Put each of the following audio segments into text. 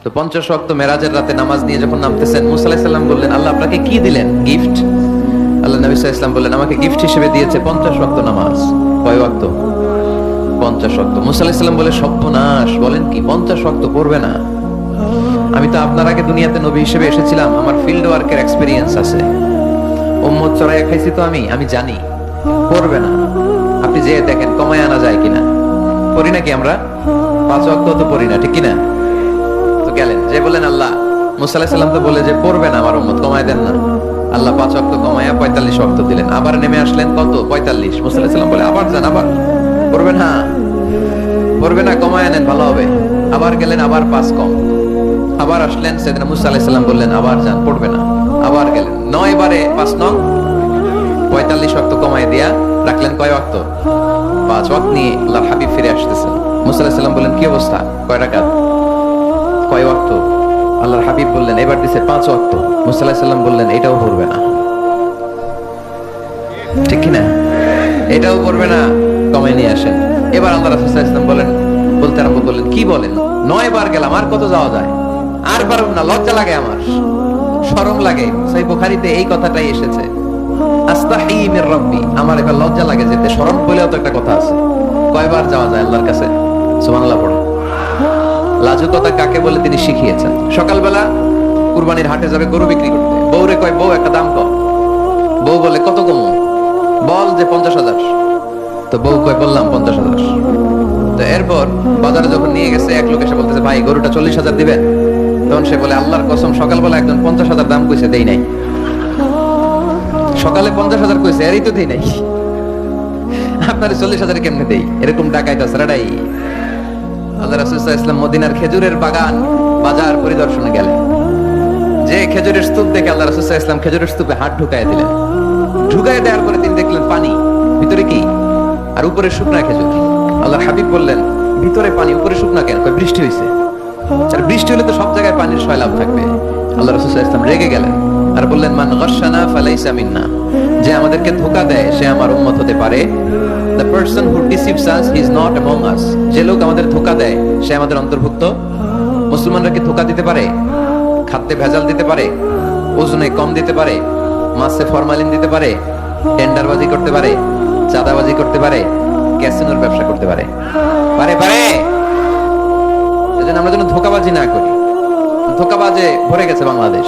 তো 50 ওয়াক্ত মেরাজের রাতে নামাজ নিয়ে যখন নামতেছেন, মুসা আলাইহিস সালাম বললেন, আল্লাহ আপনাকে কি দিলেন গিফট? আল্লাহ নবী সাল্লাল্লাহু আলাইহি ওয়াসাল্লাম বললেন, আমাকে গিফট হিসেবে দিয়েছে 50 ওয়াক্ত নামাজ। কয় ওয়াক্ত? 50 ওয়াক্ত। মুসা আলাইহিস সালাম বলে, সর্বনাশ, বলেন কি 50 ওয়াক্ত পড়বে না? আমি তো আপনার আগে দুনিয়াতে নবী হিসেবে এসেছিলাম, আমার ফিল্ড ওয়ার্কের এক্সপেরিয়েন্স আছে, উম্মত চড়াইয়া খাইছি, তো আমি জানি পড়বে না। আপনি যে দেখেন কমায় আনা যায় কিনা। পড়ি নাকি আমরা? 5 ওয়াক্ত তো পড়ি না, ঠিক কিনা? তো গেলেন যে বলেন, আল্লাহ মুসা আলাইহিস সালাম তো বলে যে পড়বে না আমার উম্মত, কমায় দেন না। আল্লাহ 5 ওয়াক্ত কমায়া 45 ওয়াক্ত দিলেন। আবার নেমে আসলেন কত? 45। মুসা আলাইহিস সালাম বলে, আবার যান, আবার পড়বে না, পড়বে না, কমায় আনেন, ভালো হবে। আবার গেলেন, আবার 5 কম। আবার আসলেন, সাইয়েদনা মুসা আলাইহিস সালাম বললেন, আবার যান, পড়বে না। আবার গেলেন, 9 বারে 5 নং 45 ওয়াক্ত কমায় দিয়া রাখলেন কয় ওয়াক্ত? 5 ওয়াক্ত নিয়ে আল্লাহর হাবিব ফিরে আসতেছেন। মুসা আলাইহিস সালাম বললেন, কি অবস্থা, কয় রাকাত, কয় ওয়াক্ত? আল্লাহর হাবিব বললেন, এবার দিছে 5 ওয়াক্ত। মুসা আলাইহিস সালাম বললেন, এটাও পড়বে না, ঠিক কি না? এটাও পড়বে না, কমায় নিয়ে আসেন। এবার আল্লাহ রাসূল সাল্লাল্লাহু আলাইহি ওয়াসাল্লাম বলতে আরম্ভ করলেন, কি বলেন, 9 বার গেলাম, আর কত যাওয়া যায়? আর পারব না, লজ্জা লাগে, আমার শরম লাগে। সহিহ বুখারীতে এই কথাটাই এসেছে, আস্তাহি মির রাব্বি, আমার এবার লজ্জা লাগে যেতে। শরম বলেও তো একটা কথা আছে। কয়বার যাওয়া যায় আল্লাহর কাছে? সুবহানাল্লাহ পড়ে। লাজুকতা কাকে বলে তিনি শিখিয়েছেন। সকালবেলা কুরবানির হাটে যাবে গরু বিক্রি করতে, বউরে কয়, বউ একটা দাম কম। বউ বলে, কত কম? বল যে 50,000। তো বউ কয়, বললাম 50,000। তো এরপর বাজারে যখন নিয়ে গেছে, এক লোক এসে বলতেছে, ভাই গরুটা 40,000 দিবেন? তখন সে বলে, আল্লাহর কসম, সকালবেলা একজন 50,000 দাম কইছে, দেই নাই। সকালে 50,000 কইছে, এরই তো দেই নাই, আপনার 40,000 কেমনে দেই? এরকম ডাকাইত আছে রাডাই। আল্লাহ রাসূল সাল্লাল্লাহু আলাইহি ওয়াসাল্লাম মদিনার খেজুরের বাগান বাজার পরিদর্শনে গেলেন। যে খেজুরের স্তূপ দেখে আল্লাহ রাসূল সাল্লাল্লাহু আলাইহি ওয়াসাল্লাম খেজুরের স্তূপে হাত ঢুকায় দিলেন। ঢুকায় দেওয়ার পরে তিনি দেখলেন পানি, ভিতরে কি? আর উপরে শুকনা খেজুর। আল্লাহর হাবিব বললেন, ভিতরে পানি, উপরে শুকনা কেন? কয়, বৃষ্টি হইছে। আর বৃষ্টি হলে তো সব জায়গায় পানির সয়লাব থাকবে। আল্লাহ রাসূল সাল্লাল্লাহু আলাইহি ওয়াসাল্লাম রেগে গেলেন আর বললেন, মান গাশশানা ফালাইসা মিন্না, যে আমাদেরকে ধোঁকা দেয় সে আমার উম্মত হতে পারে। The person who deceives us is not among us. যে লোক আমাদের ধোঁকা দেয় সে আমাদের অন্তর্ভুক্ত। মুসলমানরা কি ধোঁকা দিতে পারে? খাদ্যে ভেজাল দিতে পারে, ওজনে কম দিতে পারে, মাছে ফরমালিন দিতে পারে, টেন্ডারবাজি করতে পারে, চাঁদাবাজি করতে পারে, ক্যাসিনোর ব্যবসা করতে পারে? পারে? পারে। এজন্য আমরা যেন ধোঁকাবাজি না করি। ধোঁকাবাজে ভরে গেছে বাংলাদেশ।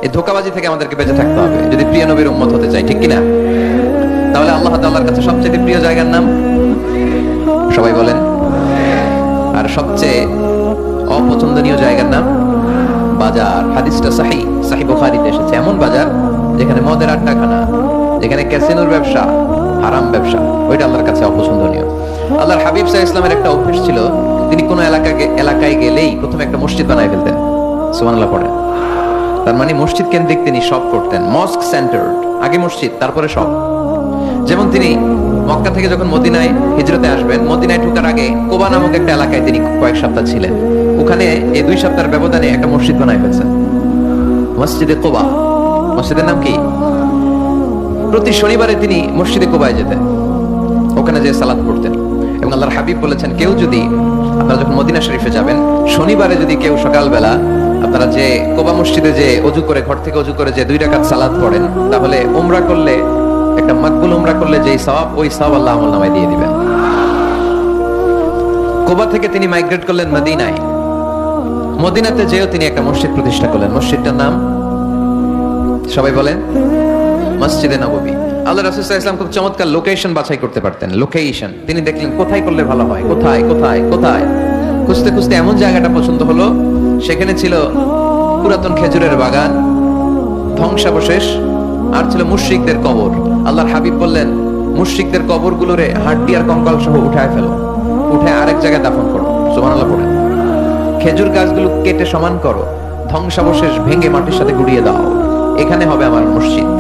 এই ধোঁকাবাজি থেকে আমাদেরকে বেঁচে থাকতে হবে যদি প্রিয় নবীর উম্মত হতে চাই, ঠিক কিনা? তাহলে আল্লাহ তাআলার কাছে সবচেয়ে প্রিয় জায়গার নাম সবাই বলেন। আর সবচেয়ে অপছন্দনীয় জায়গার নাম বাজার। হাদিসটা সহিহ বুখারীতে এসেছে। এমন বাজার যেখানে মদের আড্ডাখানা, যেখানে ক্যাসিনোর ব্যবসা, হারাম ব্যবসা, ওইটা আল্লাহর কাছে অপছন্দনীয়। আল্লাহর হাবিব সাল্লাল্লাহু আলাইহি ওয়াসাল্লামের একটা অভ্যাস ছিল, তিনি কোন এলাকায় গেলেই প্রথমে একটা মসজিদ বানায় ফেলতেন। সুবহানাল্লাহ পড়েন। তার মানে মসজিদ কেন্দ্রিক তিনি সব করতেন। মস্ক সেন্টার্ড, আগে মসজিদ তারপরে সব। যেমন তিনি মক্কা থেকে যখন মদিনায় হিজরতে আসবেন, মদিনায় ঢোকার আগে কোবা নামক একটা এলাকায় তিনি কয়েক সপ্তাহ ছিলেন। ওখানে এই 2 সপ্তাহের ব্যবধানে একটা মসজিদ বানায় ফেলছেন, মসজিদে কোবা। মসজিদের নাম কি? প্রতি শনিবারে তিনি মসজিদে কোবায় যেতেন, ওখানে যে সালাত পড়তেন। এবং আল্লাহর হাবিব বলেছেন, কেউ যদি, আপনারা যখন মদিনা শরীফে যাবেন, শনিবারে যদি কেউ সকালবেলা আপনারা যে কোবা মসজিদে যে অজু করে, ঘর থেকে অজু করে যে 2 রাকাত সালাত পড়েন, তাহলে উমরা করলে, একটা মাকবুল উমরা করলে যেই সওয়াব, ওই সওয়াব আল্লাহ আমলনামায় দিয়ে দিবেন। কোবা থেকে তিনি মাইগ্রেট করলেন মদিনায়। মদিনাতে যেও তিনি একটা মসজিদ প্রতিষ্ঠা করলেন। মসজিদটার নাম সবাই বলেন, মসজিদে নববী। আল্লাহ রাসূল সাল্লাল্লাহু আলাইহি ওয়াসাল্লাম খুব চমৎকার লোকেশন বাছাই করতে পারতেন। লোকেশন তিনি দেখলেন কোথায় করলে ভালো হয়, কোথায় কোথায় কোথায়। খুঁজতে খুঁজতে এমন জায়গাটা পছন্দ হলো, সেখানে ছিল পুরাতন খেজুরের বাগান, ধ্বংসাবশেষ, আর ছিল মুশরিকদের কবর। আল্লাহর হাবিব বললেন, মুশরিকদের কবরগুলোরে হাড্ডি আর কঙ্কাল সহ উঠায় ফেলো, উঠে আরেক জায়গায় দাফন করো। সুবহানাল্লাহ পড়েন। খেজুর গাছগুলো কেটে সমান করো, ধ্বংসাবশেষ ভেঙে মাটির সাথে গুড়িয়ে দাও, এখানে হবে আমার মসজিদ।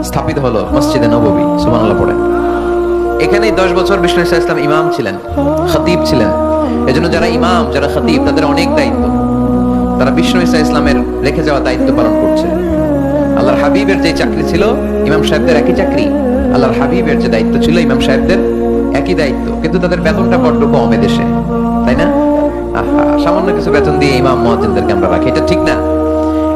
স্থাপিত হলো মসজিদে নববী। সুবহানাল্লাহ পড়েন। এখানেই 10 বছর বিষ্ণু ইসা ইসলাম ইমাম ছিলেন, খতিব ছিলেন। এজন্য যারা ইমাম, যারা খতিব, তাদের অনেক দায়িত্ব। তারা বিষ্ণু ইসা ইসলামের রেখে যাওয়া দায়িত্ব পালন করছে। আল্লাহর হাবিবের যে চাকরি ছিল, ইমাম সাহেবদের একই চাকরি। আল্লাহর হাবিবের যে দায়িত্ব ছিল, ইমাম সাহেবদের একই দায়িত্ব, কিন্তু তাদের বেতনটা বড্ড কম এদেশে, তাই না? আহা, সামান্য কিছু বেতন দিয়ে ইমাম মুয়াজ্জিনদেরকে আমরা রাখি, এটা ঠিক না।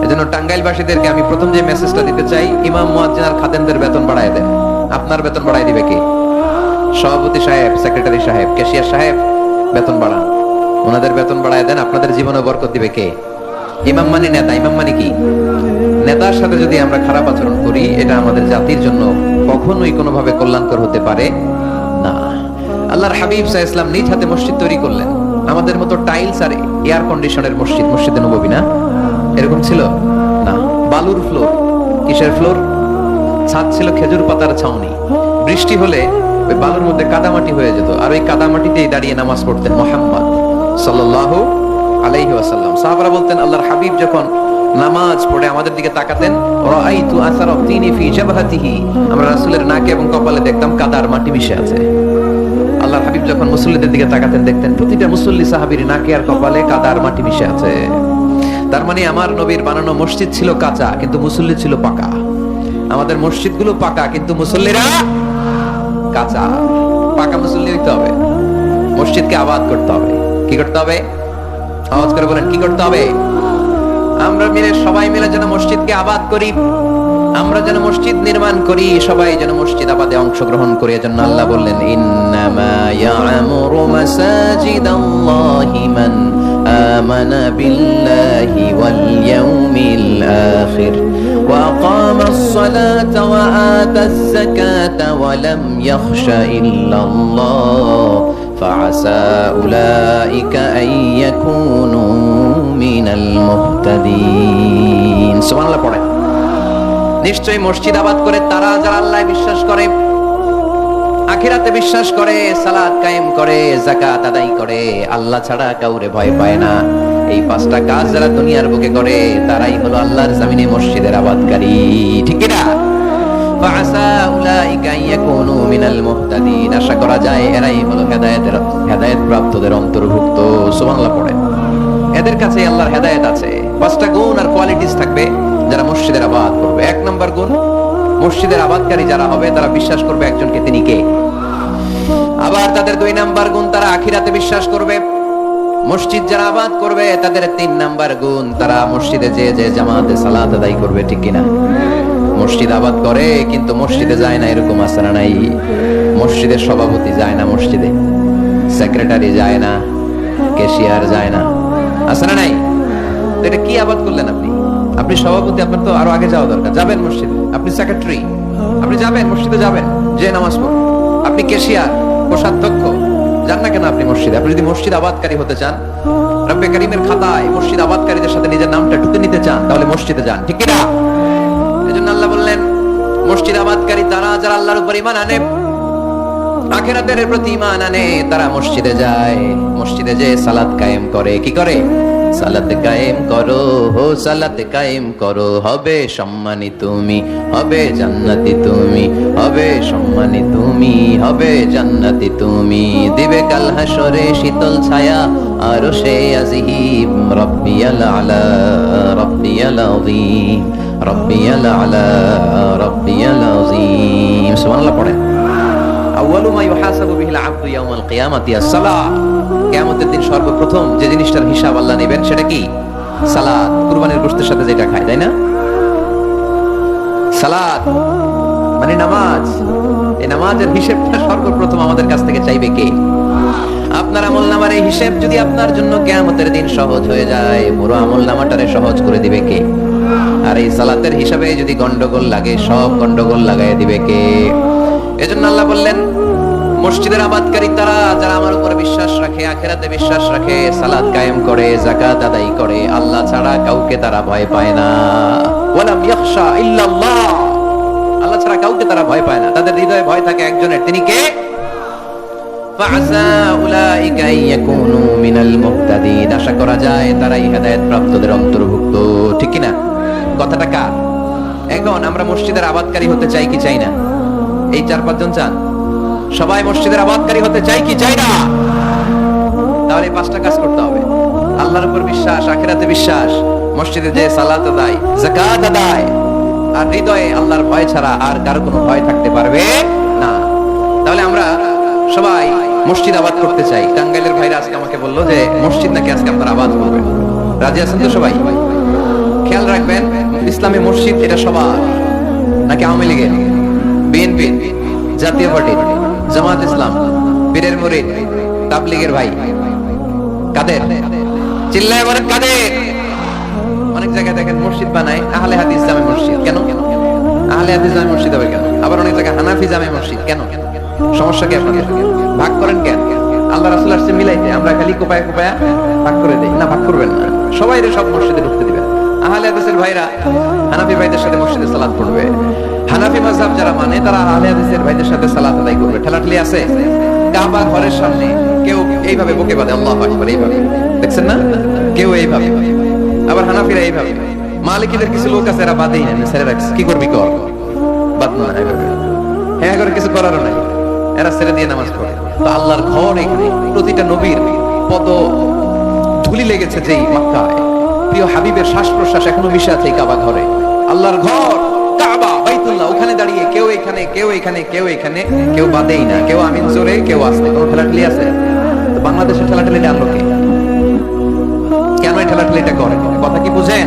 এজন্য টাঙ্গাইলবাসীদেরকে আমি প্রথম যে মেসেজটা দিতে চাই, ইমাম মুয়াজ্জিন আর খাদেমদের বেতন বাড়ায় দেন। আপনার বেতন বাড়ায় দিবে কে? সভাপতি সাহেব, সেক্রেটারি সাহেব, ক্যাশিয়ার সাহেব, বেতন বাড়ান, ওনাদের বেতন বাড়ায় দেন। আপনাদের জীবনে বরকত দিবে কে? ইমাম মানে নেতা। ইমাম মানে কি? নেতার সাথে যদি আমরা খারাপ আচরণ করি, এটা আমাদের জাতির জন্য কখনোই কোনোভাবে কল্যাণকর হতে পারে না। আল্লাহর হাবিব সাল্লাল্লাহু আলাইহি ওয়াসাল্লাম নিজ হাতে মসজিদ তৈরি করলেন। আমাদের মতো টাইলস আর এয়ার কন্ডিশনের মসজিদ, মসজিদে নববী না, এরকম ছিল না। বালুর ফ্লোর। কিসের ফ্লোর? ছাদ ছিল খেজুর পাতার ছাউনি। বৃষ্টি হলে ওই বালুর মধ্যে কাদামাটি হয়ে যেত, আর ওই কাদামাটিতেই দাঁড়িয়ে নামাজ পড়তেন মুহাম্মদ সাল্লাল্লাহু আলাইহি ওয়াসাল্লাম। সাহাবারা বলতেন, আল্লাহর হাবিব যখন নামাজ পড়ে আমাদের দিকে তাকাতেন, রাআইতু আসারা তিনি ফি জাবহাতিহি, আমরা রাসূলের নাকে এবং কপালে দেখতাম কাদার মাটি মিশে আছে। আল্লাহর হাবিব যখন মুসল্লিদের দিকে তাকাতেন, দেখতেন প্রতিটা মুসল্লি সাহাবীর নাকে আর কপালে কাদার মাটি মিশে আছে। তার মানে আমার নবীর বানানো মসজিদ ছিল কাঁচা, কিন্তু মুসল্লি ছিল পাকা। আমাদের মসজিদগুলো পাকা, কিন্তু মুসল্লিরা কাঁচা। পাকা মুসল্লি হইতে হবে, মসজিদকে আবাদ করতে হবে। কি করতে হবে? আওয়াজ করে বলেন, কি করতে হবে? আমরা মিলে, সবাই মিলে যেন মসজিদকে আবাদ করি, আমরা যেন মসজিদ নির্মাণ করি, সবাই যেন মসজিদ আবাদে অংশগ্রহণ করি। এজন্য আল্লাহ বললেন, ইন্নামা ইয়া'মুরু মাসাজিদাল্লাহি মান আমানা বিল্লাহি ওয়াল ইয়াউমিল আখির ওয়া আকামাস সালাতা ওয়া আতাজ যাকাতা ওয়া লাম ইয়াখশা ইল্লাল্লাহ ফাআসা উলাইকা আন ইয়াকুনু মিনাল মুহতাদিন। সুবহানাল্লাহ পড়েন। নিশ্চয়ই মসজিদ আবাদ করে তারা যারা আল্লাহ বিশ্বাস করে, আখিরাতে বিশ্বাস করে, সালাত কায়েম করে, যাকাত আদায় করে, আল্লাহ ছাড়া কাউরে ভয় পায় না, এই পাঁচটা কাজ যারা দুনিয়ার বুকে করে, তারাই হলো আল্লাহর জমিনে মসজিদের আবাদকারী। ঠিক কি না? ফাআসা উলাইকা ইয়াকুনু মিনাল মুহতাদিন। আশা করা যায় এরাই হলো হেদায়েত প্রাপ্তদের অন্তর্ভুক্ত। সুবহানাল্লাহ পড়েন। এদের কাছে আল্লাহর হেদায়েত আছে। পাঁচটা গুণ আর কোয়ালিটিস থাকবে যারা মসজিদের আবাদ করবে। এক নম্বর গুণ, মসজিদের আবাদকারী যারা হবে তারা বিশ্বাস করবে একজনকে, তিনি কে। আবার তাদের দুই নাম্বার গুণ, তারা আখিরাতে বিশ্বাস করবে। মসজিদ যারা আবাদ করবে তাদের তিন নাম্বার গুণ, তারা মসজিদে যে জামাতে সালাত আদায় করবে। ঠিক কিনা? মসজিদ আবাদ করে কিন্তু মসজিদে যায় না, এরকম আছে না নাই? মসজিদের সভাপতি যায় না মসজিদে, সেক্রেটারি যায় না, ক্যাশিয়ার যায় না, আছে না নাই? এটা কি আবাদ করলেন আপনি? আপনি সভাপতি, আপনার তো আরো আগে যাওয়া দরকার। যাবেন মসজিদে। আপনি সেক্রেটারি, আপনি যাবেন মসজিদে, যাবেন যে নামাজ পড়বেন। আপনি ক্যাশিয়ার, কোষাধ্যক্ষ, যান না কেন আপনি মসজিদে? আপনি যদি মসজিদ আবাদকারী হতে চান, রব্বে কারীমের খাতায় মসজিদ আবাদকারীদের সাথে নিজের নামটা ঢুকে নিতে চান, তাহলে মসজিদে যান। ঠিক কি না? এজন্য আল্লাহ বললেন, মসজিদ আবাদকারী তারা যারা আল্লাহর উপর ঈমান আনে, আখিরাতের প্রতি ঈমান আনে, তারা মসজিদে যায়। মসজিদে যে সালাত কায়েম করে। কি করে? সালাত কায়েম করো, হো সালাত কায়েম করো, হবে সম্মানী তুমি, হবে জান্নাতি তুমি, হবে সম্মানী তুমি, হবে জান্নাতি তুমি, দিবে কাল হাসরে শীতল ছায়া আরশে আজিম, রব্বিয়াল আলা রব্বিয়াল আযীম, রব্বিয়াল আলা রব্বিয়াল আযীম। সুবহানাল্লাহ পড়েন। আউয়ালু মা ইউহাসাবু বিহিল আবদু ইয়াউমাল কিয়ামাতি আস-সালাহ। কিয়ামতের দিন সর্বপ্রথম যে জিনিসটার হিসাব আল্লাহ নেবেন সেটা কি? সালাত। কুরবানির গোশতের সাথে যেটা খায়, তাই না? সালাত মানে নামাজ। এই নামাজের হিসাবটা সর্বপ্রথম আমাদের কাছ থেকে চাইবে কে? আপনার আমলনামার এই হিসাব যদি আপনার জন্য কিয়ামতের দিন সহজ হয়ে যায়, পুরো আমলনামাটারে সহজ করে দিবে কে? আর এই সালাতের হিসাবে যদি গন্ডগোল লাগে, সব গন্ডগোল লাগাই দিবে কে? এজন্য আল্লাহ বললেন, মসজিদের আবাদকারী তারা যারা আমার উপরে বিশ্বাস রাখে, আখিরাতে বিশ্বাস রাখে, সালাত কায়েম করে, যাকাত আদায় করে, আল্লাহ ছাড়া কাউকে তারা ভয় পায় না। ওয়ালাম ইয়াখশা ইল্লাল্লাহ। আল্লাহ ছাড়া কাউকে তারা ভয় পায় না। তাদের হৃদয়ে ভয় থাকে একজনের, তিনি কে? ফাআসা উলাইকা ইয়াকুনু মিনাল মুহতাদিন। আশা করা যায় তারাই হেদায়েত প্রাপ্তদের অন্তর্ভুক্ত। ঠিক কি না? কথাটা কার? এখন আমরা মসজিদের আবাদকারী হতে চাই কি চাই না? এই 4-5 জন চান? সবাই মসজিদের আবাদকারী হতে চাই কি চাই না? তাহলে এই 5টা কাজ করতে হবে। আল্লাহর উপর বিশ্বাস, আখিরাতে বিশ্বাস, মসজিদে যে সালাত আদায়, যাকাত আদায়, আর হৃদয়ে আল্লাহর ভয় ছাড়া আর কারো কোনো ভয় থাকতে পারবে না। তাহলে আমরা সবাই মসজিদ আবাদ করতে চাই। টাঙ্গাইলের ভাইরা আজকে আমাকে বললো যে মসজিদ নাকি আজকে আপনারা আবাদ করবেন। রাজি আছেন তো সবাই? খেয়াল রাখবেন, ইসলামী মসজিদ এটা সবার নাকি আওয়ামী লীগের, বিএনপি, জাতীয় পার্টি, জামাত ইসলাম, পীরের মুরিদ, তাবলীগের ভাই? কাদের? চিল্লায় বলেন কাদের? অনেক জায়গায় দেখেন মসজিদ বানায় আহলে হাদিস জামে মসজিদ। কেন আহলে হাদিস জামে মসজিদ হবে কেন? আবার অনেক জায়গায় হানাফি জামে মসজিদ। কেন? সমস্যা কি আপনাদের? ভাগ করেন কেন? আল্লাহ রাসূল আসছে মিলাইতে, আমরা খালি কোপায় কোপায় ভাগ করে দেই না। ভাগ করবেন না, সবাই সব মসজিদে ঢুকতে দিবেন। আহলে হাদিসের ভাইরা হানাফি ভাইদের সাথে মসজিদে সালাত পড়বে। হানাফি মাযহাব যারা মানে তারা আহলে হাদিসের ভাইদের সাথে সালাত আদায় করবে। ঠেলাঠেলি আছে? কাবা ঘরের সামনে কেউ এইভাবে বুকে বাঁধে আল্লাহু আকবার, এইভাবে দেখছেন না? কেউ এইভাবে, আবার হানাফিরা এইভাবে। মালিকীদের কিছু লোক আছে এরা বাঁধেই না, ছেড়ে রাখছে। কি করবি কর, বাদ না এইভাবে। হ্যাঁ করে কিছু করারও নাই, এরা ছেড়ে দিয়ে নামাজ পড়ে। তো আল্লাহর ঘর এখানে, প্রতিটা নবীর পদ ধুলি লেগেছে যেই মক্কায়, প্রিয় হাবিবের শ্বাস প্রশ্বাস এখনো মিশে আছে এই কাবা ঘরে। আল্লাহর ঘর কাবা বাইতুল্লাহ, ওখানে দাঁড়িয়ে কেউ এখানে কেউ এখানে কেউ এখানে, কেউ বাদেই না, কেউ আমিন জোরে কেউ আসতে। কোনো ঠেলাঠেলি আছে? তো বাংলাদেশের ঠেলাঠেলিটা আনলো কে? কেন এই ঠেলাঠেলিটা করে? কথা কি বুঝেন?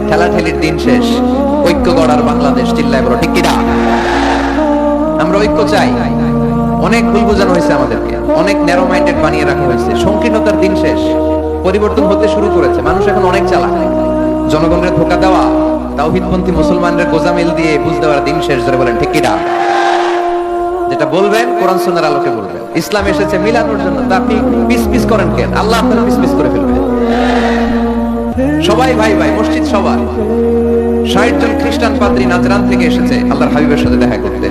ঠেলাঠেলির দিন শেষ, ঐক্য গড়ার বাংলাদেশ। চিল্লায় বলো ঠিক কিনা? আমরা ঐক্য চাই। অনেক ভুল বোঝানো হয়েছে আমাদেরকে, অনেক ন্যারো মাইন্ডেড বানিয়ে রাখা হয়েছে। সংকীর্ণতার দিন শেষ, পরিবর্তন হতে শুরু করেছে। মানুষ এখন অনেক চালাক। জনগণের ধোঁকা দেওয়া, তাওহীদপন্থী মুসলমানদের গোজামিল দিয়ে বুঝ দেওয়ার দিন শেষ। ধরে বলেন ঠিক কিনা? যেটা বলবেন কোরআন সুন্নাহর আলোকে বলবেন। ইসলাম এসেছে মিলানোর জন্য, তা আপনি পিস পিস করেন কেন? আল্লাহ আপনারা পিস পিস করে ফেলবে। সবাই ভাই ভাই, মসজিদ সবার। ৬০ জন খ্রিস্টান পাদ্রী নাজরান থেকে এসেছে আল্লাহর হাবিবের সাথে দেখা করতে।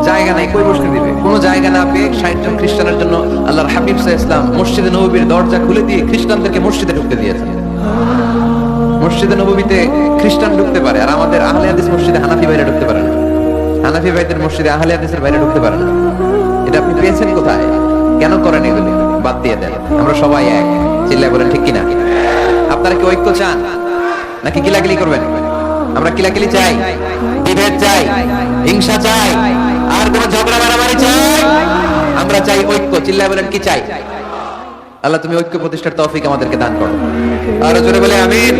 জায়গা নাই, কই বসতে দিবে? কোনো জায়গা না পেয়ে ৬০ জন খ্রিস্টানের জন্য আল্লাহর হাবিব সাল্লাল্লাহু আলাইহি ওয়াসাল্লাম মসজিদে নববীর দরজা খুলে দিয়ে খ্রিস্টানদেরকে মসজিদে ঢুকতে দিয়েছেন। মসজিদে নববীতে খ্রিস্টান ঢুকতে পারে, আর আমাদের আহলে হাদিস মসজিদে হানাফি ভাইরা ঢুকতে পারে না। হানাফি ভাইদের মসজিদে আহলে হাদিসের ভাইরা ঢুকতে পারে না। এটা আপনি পেয়েছেন কোথায়? কেন করেন এগুলি? বাদ দিয়ে দেন। আমরা সবাই এক। চিল্লায় বলেন ঠিক কিনা? আপনারা কি ঐক্য চান নাকি কিলাকিলি করবেন? আমরা কিলাকিলি চাই, বিভেদ চাই, হিংসা চাই, আর কোন ঝগড়া মারামারি চাই? আমরা চাই ঐক্য। চিল্লায় বলেন কি চাই? আল্লাহ তুমি ঐক্য প্রতিষ্ঠার তৌফিক আমাদেরকে দান করো। আর জোরে বলে আমিন।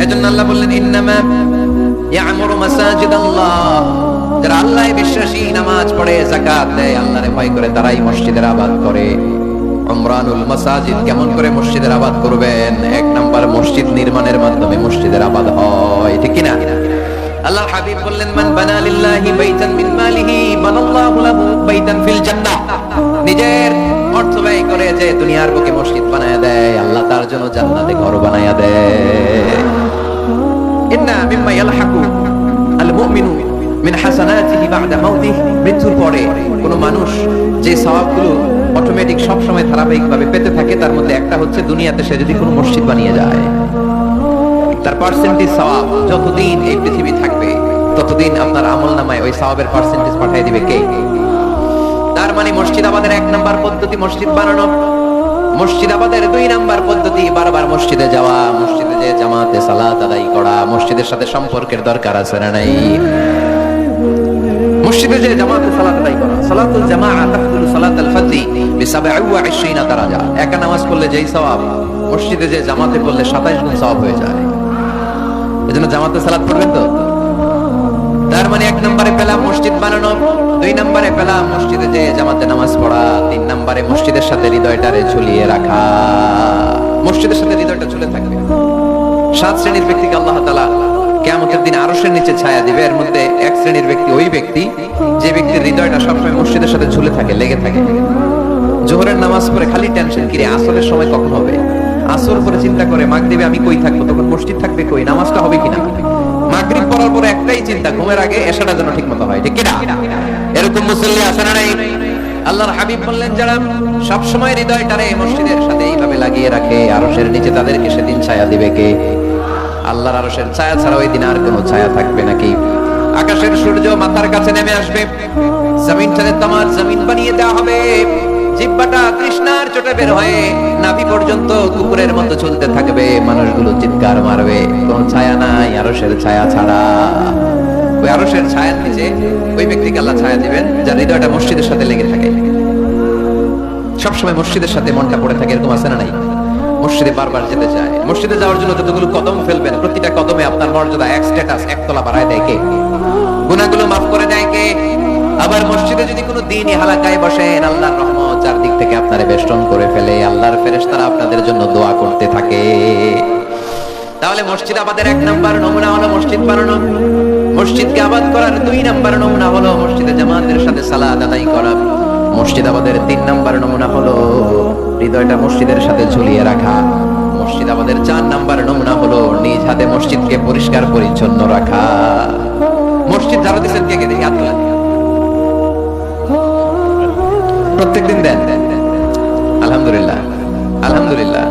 এজন্য আল্লাহ বললেন ইন্নামা ইয়ামুরু মাসাজিদাল্লাহ, যারা আল্লাহয় বিশ্বাসী, নামাজ পড়ে, যাকাত দেয়, আল্লাহরে ভয় করে, তারাই মসজিদের আবাদ করে। উমরানুল মাসাজিদ, কেমন করে মসজিদের আবাদ করবেন? ১ নাম্বার, মসজিদ নির্মাণের মাধ্যমে মসজিদের আবাদ হয়। ঠিক কি না? আল্লাহ হাবিব বললেন মান বানা লিল্লাহি বাইতান মিন মালিহি বানাল্লাহু লাহু বাইতান ফিল জান্নাহ। নিজের অর্থ ব্যয় করে যে দুনিয়ার বুকে মসজিদ বানায়া দেয়, আল্লাহ তার জন্য জান্নাতে ঘর বানায়া দেয়। ইন্না মিম্মা ইয়ালহাকু আল মুমিনু মিন হাসানাতিহি বা'দা মাউতিহি, মৃত্যুর পরে কোন মানুষ যে সওয়াবগুলো অটোমেটিক সব সময় ধারাবাহিকভাবে পেতে থাকে, তার মধ্যে একটা হচ্ছে দুনিয়াতে সে যদি কোনো মসজিদ বানিয়ে যায়, তার পার্সেন্টেজ সওয়াব যতদিন এই পৃথিবী থাকবে ততদিন আপনার আমলনামায় ওই সওয়াবের পার্সেন্টেজ পাঠিয়ে দিবে কে? তার মানে মসজিদ আবাদের ১ নাম্বার পদ্ধতি মসজিদ বানানো। মসজিদ আবাদের ২ নাম্বার পদ্ধতি বারবার মসজিদে যাওয়া, মসজিদে যে জামাতে সালাত আদায় করা। মসজিদের সাথে সম্পর্কের দরকার আছে না নাই? মসজিদে যে জামাতে সালাত আদায় করা, সালাতুল জামাআ তাফদুলু সালাতাল ফজরি বি২৭ দারাজা। একা নামাজ পড়লে যেই সওয়াব, মসজিদে যে জামাতে পড়লে ২৭ গুণ সওয়াব হয়ে যায়। এজন্য জামাতে সালাত পড়বেন তো। তার মানে ১ নম্বরে পেলাম মসজিদ বানানো, ২ নম্বরে পেলাম মসজিদে যে জামাতে নামাজ পড়া, ৩ নম্বরে মসজিদের সাথে হৃদয়টারে ঝুলিয়ে রাখা। মসজিদের সাথে হৃদয়টা ঝুলে থাকবে। ৭ শ্রেণীর ব্যক্তিকে আল্লাহ তাআলা কিয়ামতের দিন আরশের নিচে ছায়া দিবে। এর মধ্যে ১ শ্রেণীর ব্যক্তি ওই ব্যক্তি যে ব্যক্তির হৃদয়টা সবসময় মসজিদের সাথে ঝুলে থাকে, লেগে থাকে। জোহরের নামাজ পড়ে খালি টেনশন, কিরে আসরের সময় কখন হবে? আসর পরে চিন্তা করে মাগরিবে আমি কই থাকবো, তখন মসজিদ থাকবে কই, নামাজটা হবে কিনা। মাগরিব পড়ার পরে একটাই চিন্তা, ঘুমের আগে এশাটা যেন ঠিকমতো হয়। ঠিক কিনা? এরকম মুসল্লি আছে না নাই? আল্লাহর হাবিব বললেন যারা সব সময় হৃদয়টারে মসজিদের সাথে এইভাবে লাগিয়ে রাখে, আরশের নিচে তাদেরকে সেদিন ছায়া দিবে কে? আল্লাহর আরশের ছায়া ছাড়া ওই দিন আর কোনো ছায়া থাকবে নাকি? আকাশের সূর্য মাথার কাছে নেমে আসবে, জমিনটারে তামার জমিন বানিয়ে দেওয়া হবে। জিহ্বাটা তৃষ্ণার চোটে বের হয়ে নাভি পর্যন্ত কুকুরের মতো চলতে থাকবে। মানুষগুলো চিৎকার মারবে, কোন ছায়া নাই আরশের ছায়া ছাড়া। ওই আরশের ছায়ার নিচে ওই ব্যক্তিকে আল্লাহ ছায়া দিবেন যার হৃদয়টা মসজিদের সাথে লেগে থাকে। সবসময় মসজিদের সাথে মনটা পড়ে থাকে, এরকম আছে না নাই? মসজিদে বারবার যেতে চায়। মসজিদে যাওয়ার জন্য যতগুলো কদম ফেলবেন, প্রতিটা কদমে আপনার মর্যাদা এক স্ট্যাটাস এক তলা বাড়ায় দেয় কে? গুনাহগুলো মাফ করে দেয় কে? আবার মসজিদে যদি কোনো দিনই হালাকায় বসেন, আল্লাহর রহমত চারদিক থেকে আপনারে বেষ্টন করে ফেলে, আল্লাহর ফেরেশতারা আপনাদের জন্য দোয়া করতে থাকে। তাহলে মসজিদ আবাদের 1 নাম্বার নমুনা হলো মসজিদ বানানো। মসজিদকে আবাদ করার 2 নাম্বার নমুনা হলো মসজিদে জামাতের সাথে সালাত আদায় করা। মসজিদ আবাদের 3 নাম্বার নমুনা হলো হৃদয়টা মসজিদের সাথে ঝুলিয়ে রাখা। মসজিদ আবাদের 4 নাম্বার নমুনা হলো নিজ হাতে মসজিদকে পরিষ্কার পরিচ্ছন্ন রাখা। মসজিদ ঝাড়ু দিচ্ছেন কে কে? দেখি হাত তোলেন। প্রত্যেকদিন দেন? আলহামদুলিল্লাহ, আলহামদুলিল্লাহ।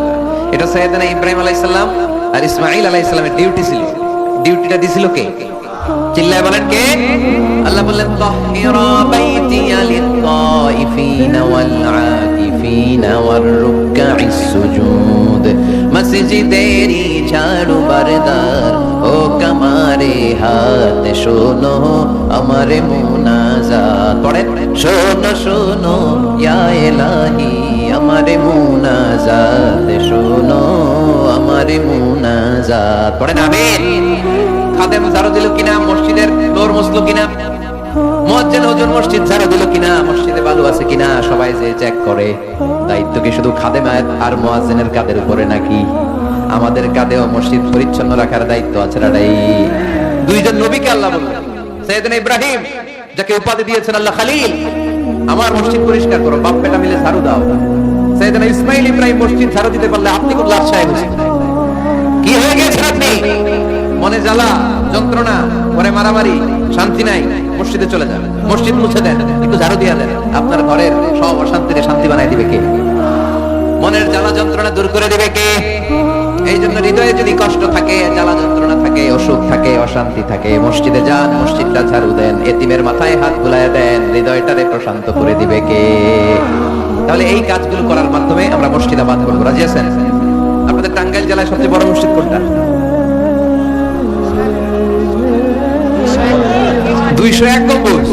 এটা সাইয়েদনা ইব্রাহিম আলাইহিস সালাম আর ইসমাঈল আলাইহিস সালামের ডিউটি ছিল। ডিউটিটা দিছিল কে? চিল্লায় বলেন কে? আল্লাহ বললেন তাহিরা বাইতিয়া লিত-তাইফিনা ওয়াল আকিফিনা ওয়ার রুকআইস সুজুদ। মসজিদেরি ঝাড়ু বারদার ও কামারে হাত শোনো আমারে মুনাজাত। পড়েন, শোনো শোনো ইয়া ইলাহি আমারে মুনাজাত, শোনো আমারে মুনাজাত। পড়েন আমিন। খাদেম ঝাড়ু দিল কিনা? মসজিদের ফ্লোর মুছলো কিনা? মুয়াজ্জিন হুজুর মসজিদ ঝাড়ু দিল কিনা? মসজিদে বালু আছে কিনা? সবাই যে চেক করে। দায়িত্ব কি শুধু খাদেম আর মুয়াজ্জিনের কাঁধের উপরে নাকি আমাদের কাঁধেও মসজিদ পরিচ্ছন্ন রাখার দায়িত্ব আছে? নাই? 2 জন নবীকে আল্লাহ বললেন, সাইয়েদনা ইব্রাহিম যাকে উপাধি দিয়েছেন আল্লাহ খলিল, আমার মসজিদ পরিষ্কার করো, বাপ বেটা মিলে ঝাড়ু দাও। সাইয়েদনা ইসমাঈল ইব্রাহিম মসজিদ ঝাড়ু দিতে পারলে আপনি কোন লাশ সাহেব হয়েছেন? কি হয়ে গেছেন আপনি? মনে জ্বালা, যন্ত্রণা, ঘরে মারামারি, শান্তি নাই, মসজিদে চলে যান, মসজিদ মুছে দেন, একটু ঝাড়ু দিয়ে দেন। আপনার ঘরের সব অশান্তিতে শান্তি বানাই দিবে কে? মনের জ্বালা যন্ত্রণা দূর করে দিবে কে? এই জন্য হৃদয়ে যদি কষ্ট থাকে, জ্বালা যন্ত্রণা থাকে, অসুখ থাকে, অশান্তি থাকে, মসজিদে যান, মসজিদটা ঝাড়ু দেন, এতিমের মাথায় হাত বুলায় দেন, হৃদয়টারে প্রশান্ত করে দিবে কে? তাহলে এই কাজগুলো করার মাধ্যমে আমরা মসজিদ আবাদ করবো। রাজি আছেন? আপনাদের টাঙ্গাইল জেলায় সবচেয়ে বড় মসজিদ কোনটা? 201 গম্বুজ।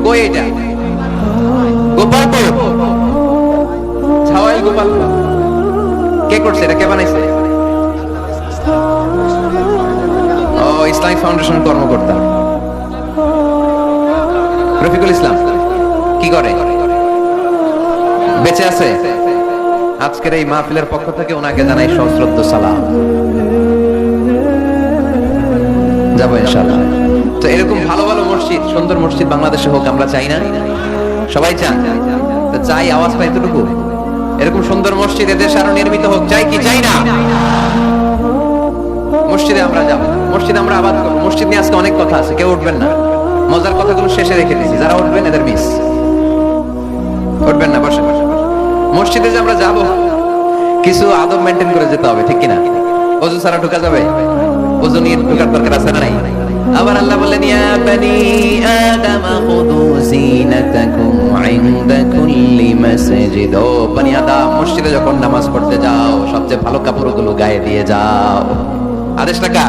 কই এটা? গোপালপুর। ছাওয়াইল গোপালপুর। কে করছে এটা? কে বানাইছে? ও, ইসলামিক ফাউন্ডেশন কর্মকর্তা রফিকুল ইসলাম। কি করে? বেঁচে আছে? আজকের এই মাহফিলের পক্ষ থেকে ওনাকে জানাই সশ্রদ্ধ সালাম। যাবো ইনশাআল্লাহ। তো এরকম ভালো ভালো মসজিদ, সুন্দর মসজিদ বাংলাদেশে হোক, আমরা চাই না? সবাই চান? তো চাই, আওয়াজ পাই এতটুকু। এরকম সুন্দর মসজিদ এদেশে আরো নির্মিত হোক, চাই কি চাই না? মসজিদে আমরা যাব, মসজিদ আমরা আবাদ করবো। মসজিদ নিয়ে আজকে অনেক কথা আছে, কেউ উঠবেন না। মজার কথাগুলো শেষে রেখে দিয়েছি, যারা উঠবেন এদের মিস। উঠবেন না, বসে বসে। মসজিদে যে আমরা যাব, কিছু আদব মেনটেন করে যেতে হবে, ঠিক কিনা? ওযু ছাড়া ঢোকা যাবে? ওযু নিয়ে ঢোকার দরকার আছে না নাই? আবার আল্লাহ বললেন ইয়া বানি আদম খুযু যিনাতাকুম ইনদা কুল্লি মাসজিদ। ও বনি আদম, মসজিদে যখন নামাজ পড়তে যাও সবচেয়ে ভালো কাপড়গুলো গায়ে দিয়ে যাও। আদেশ টাকা।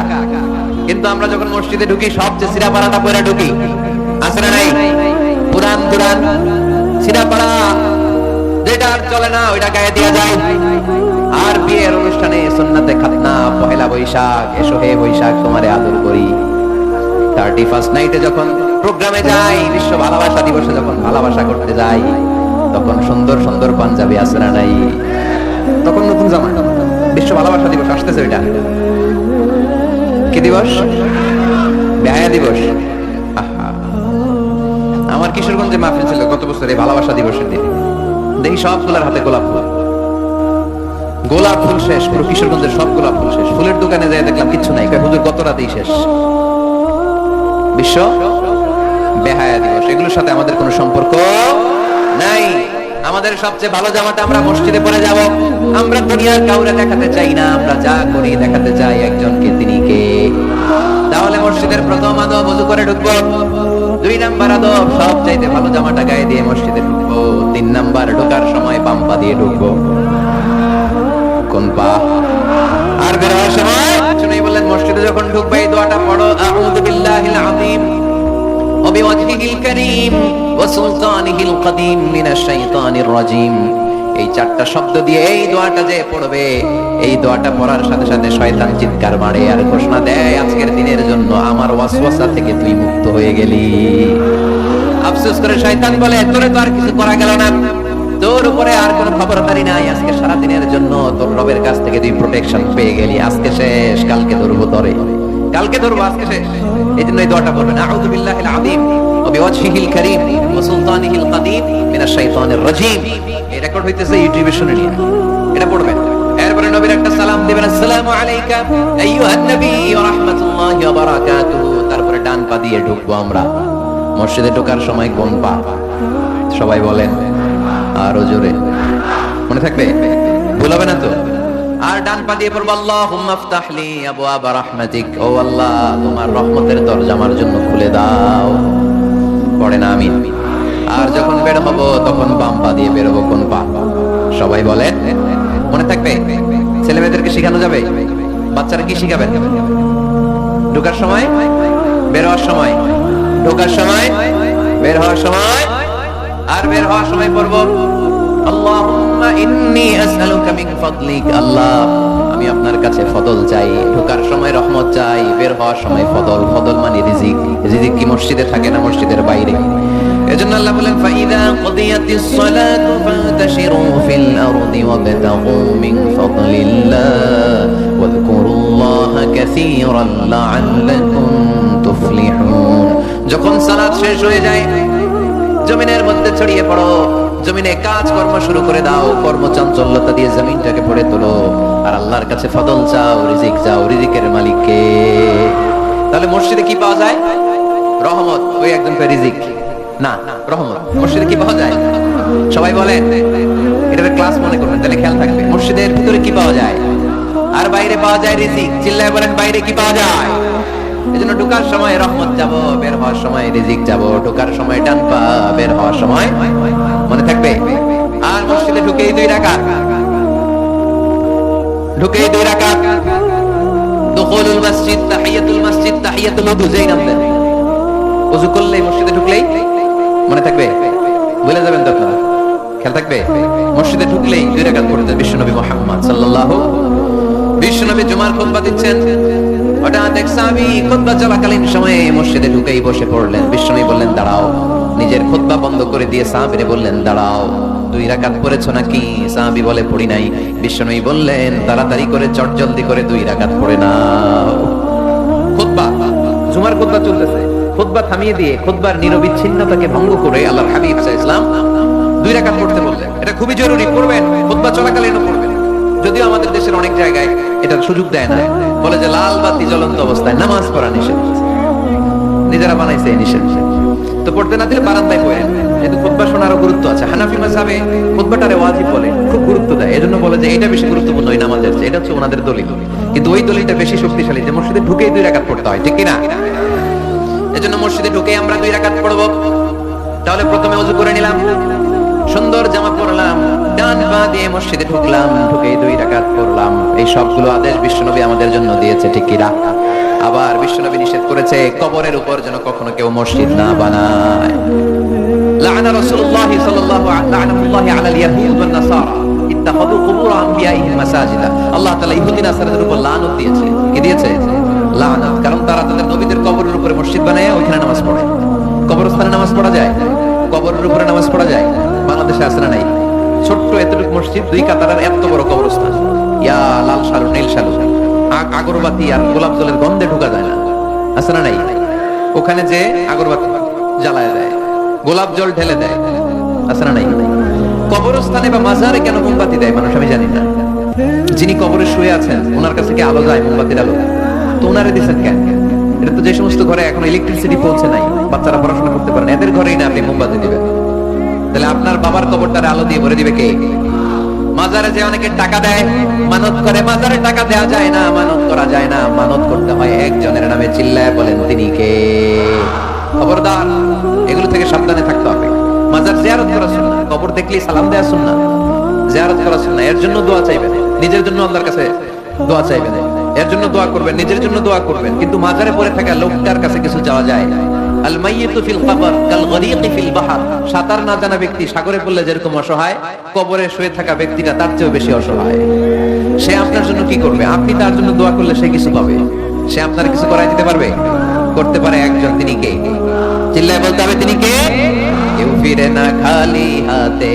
কিন্তু আমরা যখন মসজিদে ঢুকি সবচেয়ে সিরা পাড়াটা পরে ঢুকি, আছে না নাই? পুরান পুরান সিরা পাড়া, যেটা আর চলে না ওইটা গায়ে দিয়ে যায়। আর বিয়ের অনুষ্ঠানে সুন্নাতে খাতনা, পহেলা বৈশাখ, এসো হে বৈশাখ তোমারে আদর করি, 31st নাইটে যখন প্রোগ্রামে যাই, বিশ্ব ভালোবাসা দিবসে যখন ভালোবাসা করতে যাই, তখন সুন্দর সুন্দর পাঞ্জাবি আছে না নাই? তখন নতুন জামা। বিশ্ব ভালোবাসা দিবস আসতেছে, ওইটা কি দিবস? বেহায়া দিবস। আমার কিশোরগঞ্জে মাহফিল ছিল গত বছর এই ভালোবাসা দিবসের দিন। দেখি সবগুলার হাতে গোলাপ ফুল। গোলাপ ফুল শেষ, পুরো কিশোরগঞ্জের সব গোলাপ ফুল শেষ। ফুলের দোকানে যাই দেখলাম কিচ্ছু নাই। হুজুর গত রাতেই শেষ। বিশ্ব বেহায়া দিবস, এগুলোর সাথে আমাদের কোনো সম্পর্ক নাই। আমাদের সবচেয়ে ভালো জামাটা আমরা মসজিদে পরে যাব। আমরা দুনিয়ার কাউরে দেখাতে চাই না, আমরা যা করি দেখাতে চাই একজনকে, তিনি কে? তাহলে মসজিদের প্রথম আদব ওযু করে ঢুকবো। 2 নাম্বার আদব সব চাইতে ভালো জামাটা গায়ে দিয়ে মসজিদে ঢুকবো। 3 নাম্বার ঢোকার সময় বাম পা দিয়ে ঢুকবো। কোন পা? আর বের হওয়ার সময় শুনেই বললেন মসজিদে যখন ঢুকবে এই দোয়াটা পড়ো, আউযু বিল্লাহিল আযীম ওয়া বিওয়াজহিল কারীম ওয়া সুলতানিহিল কদীম মিনাশ শাইতানির রাজীম এই চারটা শব্দ দিয়ে এই দোয়াটা যে পড়বে, এই দোয়াটা পড়ার সাথে সাথে শয়তান চিৎকার মারে আর ঘোষণা দেয়, আজকের দিনের জন্য আমার ওয়াসওয়াসা থেকে তুই মুক্ত হয়ে গেলি। আফসোস করে শয়তান বলে, তোরে তো আর কিছু করা গেল না, তোর উপরে আর কোনো খবরদারি নাই, আজকে সারা দিনের জন্য তোর রবের কাছ থেকে তুই প্রোটেকশন পেয়ে গেলি, আজকে শেষ, কালকে ধরবো তরে, কালকে ধরবো, আজকে শেষ। এই জন্য এই দোয়াটা বলবেন, আউযু বিল্লাহিল আযীম ওয়া বিওয়াজহিল কারীম ওয়া সুলতানিহিল কাদীম মিনাশ শাইতানির রাজীম। এই রেকর্ড হইতেছে ইউটিউবে, শুনে নিন, এটা পড়বেন। এরপরে নবীর একটা সালাম দিবেন, আসসালামু আলাইকা আইয়ুহান নবী ওয়া রাহমাতুল্লাহি ওয়া বারাকাতুহু। তারপরে ডান পা দিয়ে ঢুকবো আমরা। মসজিদে ঢোকার সময় কোন পা? সবাই বলেন আরো জোরে, মনে থাকবে, ভুল হবে না তো? আর ডান পা দিয়ে পড়বো, আল্লাহুম্মা ইফতাহলি আবওয়াবা রাহমাতিক, ও আল্লাহ তোমার রহমতের দরজা আমার জন্য খুলে দাও। পড়েন আমিন। আর যখন বের হবো তখন বাম পা দিয়ে বের হবো। কোন পা? সবাই বলেন, মনে থাকবে? ছেলে মেয়েদেরকে শেখানো যাবে? বাচ্চারা কি শিখাবেন? ঢোকার সময়, বের হওয়ার সময়, ঢোকার সময়, বের হওয়ার সময়, আর বের হওয়ার সময় পড়বো, আল্লাহুম্মা ইন্নী আসআলুকা মিন ফাদলিক, আল্লাহ আমি আপনার কাছে ফদল চাই। ঢোকার সময় রহমত চাই, বের হওয়ার সময় ফদল। ফদল মানে রিজিক। রিজিক কি মসজিদে থাকে না মসজিদের বাইরে? এজন্য আল্লাহ বলেন, ফাইদা কুদিয়াতিস সালাতু ফান্তাশিরু ফিল আরদি ওয়াবতাগু মিন ফাদলিল্লাহ ওয়াযকুরুল্লাহা কাসীরান লাআল্লাকুম তুফলিহুন। যখন সালাত শেষ হয়ে যায়, জমিনের মধ্যে ছড়িয়ে পড়ো, জমিনে কাজ কর্ম শুরু করে দাও, কর্মচাঞ্চল্যতা দিয়ে জমিনটাকে ভরে তোলো, আর আল্লাহর কাছে ফদল চাও, রিজিক চাও। রিজিকের মালিক কে? তাহলে মসজিদে কি পাওয়া যায়? রহমত। ওই একজন রিজিক না, রহমত। মসজিদে কি পাওয়া যায়? সবাই বলেন, এটার ক্লাস মনে করবেন, তাহলে খেয়াল থাকবে। মসজিদের ভিতরে কি পাওয়া যায়? আর বাইরে পাওয়া যায় রিজিক। চিল্লায় বলেন, বাইরে কি পাওয়া যায়? এজন্য ঢোকার সময় রহমত যাব, বের হওয়ার সময় রিজিক যাব। ঢোকার সময় ডান পা, বের হওয়ার সময়, মনে থাকবে? আর মসজিদে ঢুকেই 2 রাকাত, ঢুকেই 2 রাকাত। দুখুলুল মসজিদ, তাহিয়াতুল মসজিদ, তাহিয়াতুল ওযু, যেই নাম দেন, ওযু করলেই মসজিদে ঢুকলেই, মনে থাকবে? ভুলে যাবেন তো আপনারা, খেয়াল থাকবে। মসজিদে ঢুকলেই 2 রাকাত পড়তে বিশ্বনবী মুহাম্মদ সাল্লাল্লাহু, বিশ্বনবী জুমার খুতবা দিচ্ছেন, হঠাৎ এক সাহাবী খুতবা চলাকালীন সময়ে মসজিদে ঢুকেই বসে পড়লেন। বিশ্বনবী বললেন, দাঁড়াও। নিজের খুতবা বন্ধ করে দিয়ে সাহাবীরে বললেন, দাঁড়াও, 2 রাকাত পড়েছো নাকি? সাহাবী বলে, পড়ি নাই। বিশ্বনবী বললেন, তাড়াতাড়ি করে চটজলদি করে 2 রাকাত পড়ে নাও। খুতবা, জুমার খুতবা চলতেছে, খুতবা থামিয়ে দিয়ে খুতবার নিরবিচ্ছিন্নতাকে ভঙ্গ করে আল্লাহর হাবিব সাল্লাল্লাহু আলাইহি ওয়াসাল্লাম 2 রাকাত পড়তে বললেন। এটা খুবই জরুরি, পড়বেন, খুতবা চলাকালীনও পড়বেন। যদিও আমাদের দেশের অনেক জায়গায় এটার সুযোগ দেয় না, বলে যে লাল বাতি জ্বলন্ত অবস্থায় নামাজ পড়া নিষেধ, নিজেরা বানাইছে নিষেধ। তো পড়তে না দিলে বারান্দায় পড়েন, কিন্তু খুতবা শোনারও গুরুত্ব আছে। হানাফি মাযহাবে খুতবাটারে ওয়াজিব বলে, খুব গুরুত্ব দেয়। এজন্য বলে যে এটা বেশি গুরুত্বপূর্ণ ওই নামাজের চেয়ে। এটা হচ্ছে ওনাদের দলিল, কিন্তু ওই দলিলটা বেশি শক্তিশালী যে মসজিদে ঢুকেই 2 রাকাত পড়তে হয়, ঠিক কি না? এজন্য মসজিদে ঢুকেই আমরা 2 রাকাত পড়ব। তাহলে প্রথমে ওযু করে নিলাম, সুন্দর জামা পরলাম, ডান পা দিয়ে মসজিদে ঢুকলাম, ঢুকেই 2 রাকাত পড়লাম। এই সবগুলো আদেশ বিশ্বনবী আমাদের জন্য দিয়েছে, ঠিক কি না? আবার বিশ্বনবী নিষেধ করেছে কবরের উপর যেন কখনো কেউ মসজিদ না বানায়। লাআনা রাসূলুল্লাহ সাল্লাল্লাহু আলাল ইয়াহুদ ওয়ান নাসারা ইত্তাখাযু কুবুর আনবিয়াইহিম মাসাজিদা। আল্লাহ তাআলা ইহুদি নাসারাদের উপর লানত দিয়েছে। কি দিয়েছে? লানত। কারণ তারা তাদের নবীদের কবরের উপরে মসজিদ বানায় ওইখানে নামাজ পড়ে। কবরস্থানে নামাজ পড়া যায়? কবরের উপরে নামাজ পড়া যায়? বাংলাদেশে আছে না নাই? ছোট্ট এতটুকু মসজিদ, 2 কাতারের এত বড় কবরস্থান, ইয়া লাল শালু নীল শালু, আগরবাতি আর গোলাপ জলের গন্ধে ঢোকা যায় না, আছে না নাই? ওখানে যে আগরবাতি জ্বালায় দেয়, গোলাপ জল ঢেলে দেয়, আছে না নাই? কবরস্থানে বা মাজারে কেন মোমবাতি দেয় মানুষ আমি জানি না। যিনি কবরে শুয়ে আছেন ওনার কাছে কি আলো যায়? মোমবাতির আলো। তো ওনারে দিচ্ছেন কেন? এটা তো যে সমস্ত ঘরে এখন ইলেকট্রিসিটি পৌঁছে নাই, বাচ্চারা পড়াশোনা করতে পারে না, এদের ঘরেই না আপনি মোমবাতি দিবেন। তাহলে আপনার বাবার কবরটারে আলো দিয়ে ভরে দিবে কে? মাজারে যে অনেকে টাকা দেয়, মানত করে, মাজারে টাকা দেওয়া যায় না, মানত করা যায় না, মানত করতে হয় একজনের নামে। চিল্লায় বলেন, তিনি কে? খবরদার, এগুলো থেকে সাবধানে থাকতে হবে। মাজার জিয়ারত করা সুন্নাহ, কবর দেখলেই সালাম দেওয়া সুন্নাহ, জিয়ারত করা সুন্নাহ। এর জন্য দোয়া চাইবেন, নিজের জন্য আল্লাহর কাছে দোয়া চাইবেন, এর জন্য দোয়া করবেন, নিজের জন্য দোয়া করবেন। কিন্তু মাজারে পড়ে থাকা লোকটার কাছে কিছু চাওয়া যায়? আল মাইয়িতু ফিল কবর কাল গরীকি ফিল বাহর, সাঁতার না জানা ব্যক্তি সাগরে পড়লে যেরকম অসহায়, কবরে শুয়ে থাকা ব্যক্তিটা তার চেয়েও বেশি অসহায়। সে আপনার জন্য কি করবে? আপনি তার জন্য দোয়া করলে সে কিছু পাবে। সে আপনার কিছু করাই দিতে পারবে? করতে পারে একজন, তিনি কে? চিল্লায় বলতে হবে তিনি কে? কেউ ফিরে না খালি হাতে,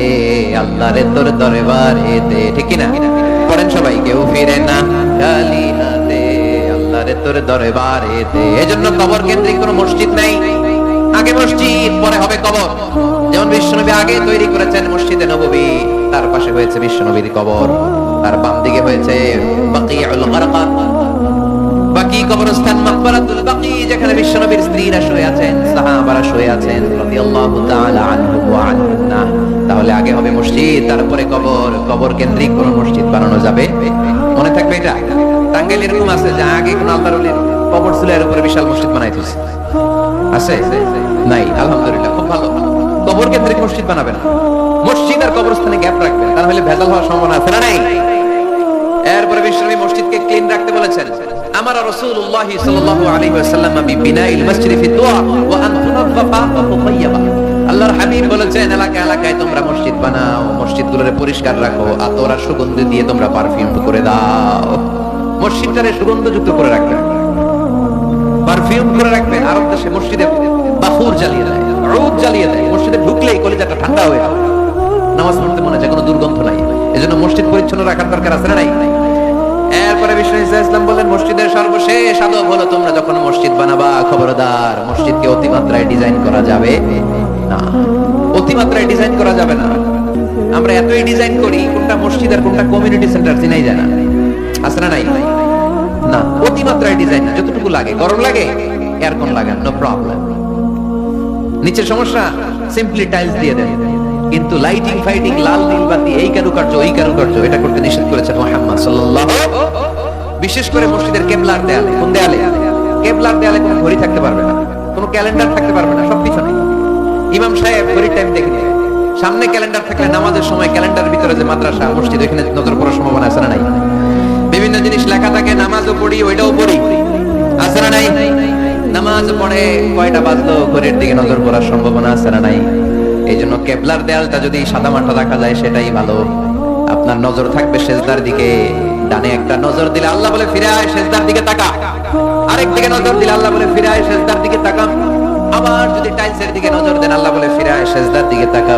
আল্লাহরে তোর দরবারেতে, ঠিক কি না? পড়েন সবাই, কেউ ফিরে না খালি হাতে, আল্লাহরে তোর দরবারেতে। এজন্য কবর কেন্দ্রিক কোনো মসজিদ নাই। আগে মসজিদ, পরে হবে কবর। যেমন বিশ্বনবী আগে তৈরি করেছেন মসজিদে নববী, তার পাশে হয়েছে বিশ্বনবীর কবর, তার বাম দিকে হয়েছে বাকিউল গারকাত, বাকি কবরস্থান মাকবারাতুল বাকি, যেখানে বিশ্বনবীর স্ত্রীরা শুয়ে আছেন, সাহাবারা শুয়ে আছেন রাদিয়াল্লাহু তাআলা আনহুম ওয়া আনহুন্না। তাহলে আগে হবে মসজিদ, তারপরে কবর। কবর কেন্দ্রিক কোন মসজিদ বানানো যাবে? মনে থাকবে এটা। টাঙ্গাইল এরকম আছে যে আগে কোন আল্লাহর ওলির কবর ছিল, এর উপরে বিশাল মসজিদ বানাইতেছে, আছে? নাই, আলহামদুলিল্লাহ, খুব ভালো। কবর কেন্দ্রিক মসজিদ বানাবেন, মসজিদ আর কবরস্থানে গ্যাপ রাখবেন, তাহলে ভেজাল হওয়ার সম্ভাবনা আছে না? নাই। এরপরে বিশ্বনবী মসজিদকে ক্লিন রাখতে বলেছেন। আমারা রাসূলুল্লাহ সাল্লাল্লাহু আলাইহি ওয়াসাল্লাম বিবিনাইল মসজিদি ফি দুআ ওয়া আন তুনাফফা ওয়া তুতায়্যাবা। আল্লাহর হাবিব বলেছেন, এলাকায় তোমরা মসজিদ বানাও, মসজিদগুলোরে পরিষ্কার রাখো, আতর আর সুগন্ধি দিয়ে তোমরা পারফিউম করে দাও, মসজিদটারে সুগন্ধযুক্ত করে রাখবে, পারফিউম করে রাখবে। আরব দেশে মসজিদে বাখুর জ্বালিয়ে দেয়, উদ জ্বালিয়ে দেয়, মসজিদে ঢুকলেই কলিজাটা ঠান্ডা হয়ে যায়, নামাজ পড়তে মনে হয়, কোনো দুর্গন্ধ নাই। এজন্য মসজিদ পরিচ্ছন্ন রাখার দরকার আছে না? নাই। এরপরে বিষ্ণু ইসলাম বলেন, মসজিদের সর্বশেষ আদব হলো তোমরা যখন মসজিদ বানাবা, খবরদার মসজিদকে অতিমাত্রায় ডিজাইন করা যাবে না। অতিমাত্রায় ডিজাইন করা যাবে না। আমরা এতই ডিজাইন করি, কোনটা মসজিদ আর কোনটা কমিউনিটি সেন্টার চিনাই যায় না, আছে না? নাই না, অতিমাত্রায় ডিজাইন না, যতটুকু লাগে। গরম লাগে, এয়ারকন লাগান, নো প্রবলেম। নিচের সমস্যা, সিম্পলি টাইলস দিয়ে দেন। কিন্তু লাইটিং ফাইটিং, লাল নীল বাতি, এই কারুকার্য ওই কারুকার্য, এটা করতে নিষেধ করেছেন মুহাম্মদ সাল্লাল্লাহু। বিশেষ করে মসজিদের কেবলার দেয়ালে। কোন দেয়ালে? কেবলার দেয়ালে কোনো ঘড়ি থাকতে পারবে না, কোনো ক্যালেন্ডার থাকতে পারবে না, সব পিছনে। ইমাম সাহেব ঘড়ির টাইম দেখে দিলেন। সামনে ক্যালেন্ডার থাকলে নামাজের সময় ক্যালেন্ডারের ভিতরে যে মাদ্রাসা মসজিদ, এখানে নজর পড়ার সম্ভাবনা আছে না? নাই। বিভিন্ন জিনিস লেখা থাকে, নামাজও পড়ি, ওইটাও পড়ি, আছে না? নাই। নামাজ পড়ে কয়টা বাজলো, ঘড়ির দিকে নজর পড়ার সম্ভাবনা আছে না? নাই। এই জন্য কেবলার দেয়ালটা যদি সাদা মাটা রাখা যায় সেটাই ভালো। আপনার নজর থাকবে সেজদার দিকে। ডানে একটা নজর দিলে আল্লাহ বলে ফিরে আয়, সেজদার দিকে তাকা। আরেক দিকে নজর দিলে আল্লাহ বলে ফিরে আয়, সেজদার দিকে তাকা। আবার যদি টাইলসের দিকে নজর দেন, আল্লাহ বলে ফিরে আয়, সেজদার দিকে তাকা।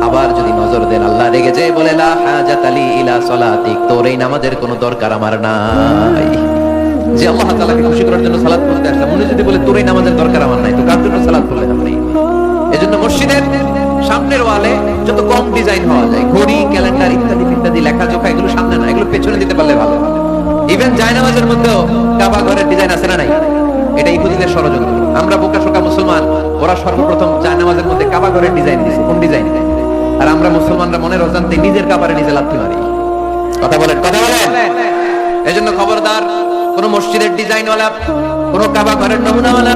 আবার যদি নজর দেন, আল্লাহ রেগে যায়, বলে লা হাজাত লি ইলা সালাতিক, তোর এই নামাজের কোনো দরকার আমার নাই। যে আল্লাহ তাআলাকে খুশি করার জন্য সালাত পড়তে আসলাম, উনি যদি বলে তোর এই নামাজের দরকার আমার নাই, তো কার জন্য সালাত পড়লেন আপনি? এজন্য মসজিদের সামনের ওয়ালে যত কম ডিজাইন হওয়া যায়, ঘড়ি, ক্যালেন্ডার ইত্যাদি ইত্যাদি, লেখাজোখা, এগুলো সামনে না, এগুলো পেছনে দিতে পারলে ভালো। ইভেন জায়নামাজের মধ্যেও কাবা ঘরের ডিজাইন আছে না? নাই। এটা ইহুদিদের ষড়যন্ত্র। আমরা বোকাশোকা মুসলমান, ওরা সর্বপ্রথম জায়নামাজের মধ্যে কাবা ঘরের ডিজাইন দিয়েছে। কোন ডিজাইন? আর আমরা মুসলমানরা মনের অজান্তে নিজের কাবারে নিজে লাথি মারি। কথা বলেন, কথা বলেন। এজন্য খবরদার, কোন মসজিদের ডিজাইনওয়ালা, কোন কাবা ঘরের নমুনাওয়ালা,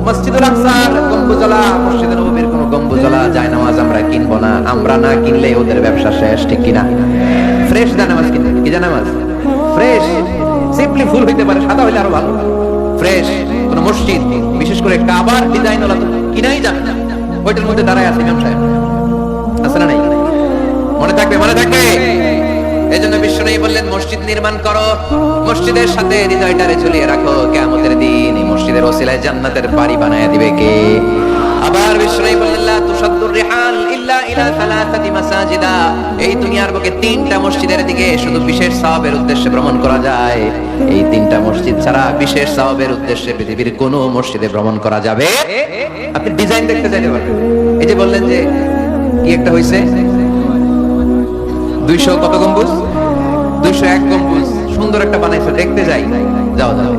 মসজিদুল আকসার গম্বুজওয়ালা, মসজিদে নববীর কোন গম্বুজওয়ালা জায়নামাজ আমরা কিনবো না। আমরা না কিনলে ওদের ব্যবসা শেষ, ঠিক কিনা? ফ্রেশ জায়নামাজ কিনবে। কি জায়নামাজ? ফ্রেশ, সিম্পলি ফুল হইতে পারে, সাদা হইলে আরো ভালো। ফ্রেশ কোন মসজিদ, বিশেষ করে কাবার ডিজাইনওয়ালা তো কিনাই যাবে না। ওইটার মধ্যে দাঁড়ায় আছে ইমাম সাহেব, আছে না? নাই। মনে থাকবে, মনে থাকবে। এজন্য বিশ্বনবী বললেন, মসজিদ নির্মাণ করো, মসজিদের সাথে হৃদয়টারে ঝুলিয়ে রাখো। কিয়ামতের দিন এই মসজিদের ওসিলায় জান্নাতের বাড়ি বানায়া দিবে কে? আবার বিশ্বনবী বললেন, লা তুসাদ্দুর রিহাল ইল্লা ইলা সালাসাতি মাসাজিদা, এই দুনিয়ার বুকে তিনটা মসজিদের দিকে শুধু বিশেষ সওয়াবের উদ্দেশ্যে ভ্রমণ করা যায়। এই তিনটা মসজিদ ছাড়া বিশেষ সওয়াবের উদ্দেশ্যে পৃথিবীর কোনো মসজিদে ভ্রমণ করা যাবে। আপনি ডিজাইন দেখতে চাইতে পারবেন। এই যে বললেন যে কি একটা হইছে 200 কত গম্বুজ, 201 গম্বুজ, সুন্দর একটা বানাইছে, দেখতে যাই, যাওয়া যাবে।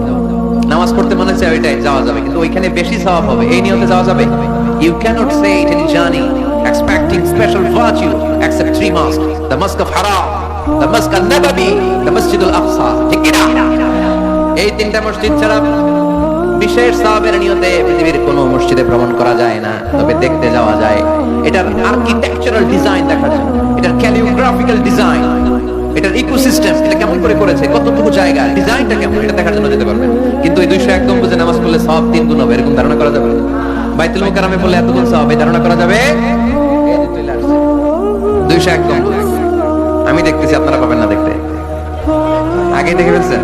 নামাজ পড়তে মনে চায় ওইটাই যাওয়া যাবে, কিন্তু ওইখানে বেশি সওয়াব হবে, এই নিয়তে যাওয়া যাবে। You cannot say it in journey expecting special virtue except 3 mosques, the mosque of Haram, the mosque al-Nabawi, the Masjid al-Aqsa, ঠিক কি না? এই তিনটা মসজিদ ছাড়া বিশেষ সওয়াবের নিয়তে পৃথিবীর কোনো মসজিদে ভ্রমণ করা যায় না, তবে দেখতে যাওয়া যায়। এটার আর্কিটেকচারাল ডিজাইন দেখার জন্য, এটার ক্যালিওগ্রাফিক্যাল ডিজাইন, এটার ইকোসিস্টেম, এটা কেমন করে করেছে, কতটুকু জায়গা, ডিজাইনটা কেমন, এটা দেখার জন্য যেতে পারবেন। কিন্তু এই 201 গম্বুজে নামাজ পড়লে সওয়াব 3 গুণ হবে, এরকম ধারণা করা যাবে? বাইতুল মুকাররমে বলে এত গুণ সওয়াব, এই ধারণা করা যাবে? 201 গম্বুজ। আমি দেখতেছি, আপনারা পাবেন না দেখতে। আগে দেখে ফেলছেন?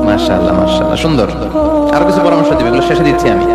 মাশাআল্লাহ মাশাআল্লাহ, সুন্দর। আরো কিছু পরামর্শ দিবে, এগুলো শেষে দিচ্ছি আমি।